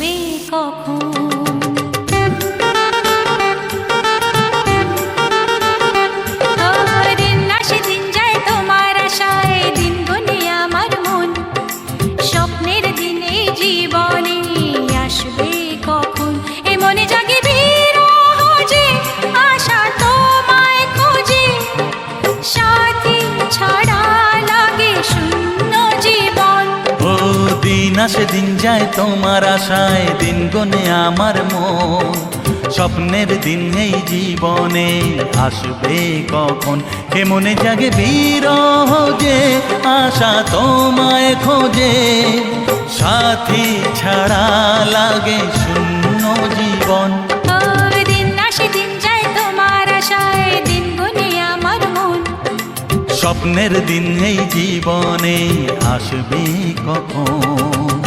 আসবে কখন। দিন আসে দিন যায় তোমার আশায়, দিন গুনে আমার মন, স্বপ্নের দিনে জীবনে আসবে কখন। এ মনে জাগে বিরহ যে আশা তোমায় খোঁজে, সাথী ছাড়া লাগে শূন্য জীবন। ও দিন আসে দিন যায় তোমার আশায়, দিন গুনে আমার মন, স্বপ্নের দিন এই জীবনে আসবে কখন। হে মনে জাগে বিরহ যে আশা তোমায় খোঁজে, সাথী ছাড়া লাগে শূন্য জীবন। দিন আসে দিন যায় তোমার আশায়, দিন গুনে আমার মন, স্বপ্নের দিন এই জীবনে আসবে কখন।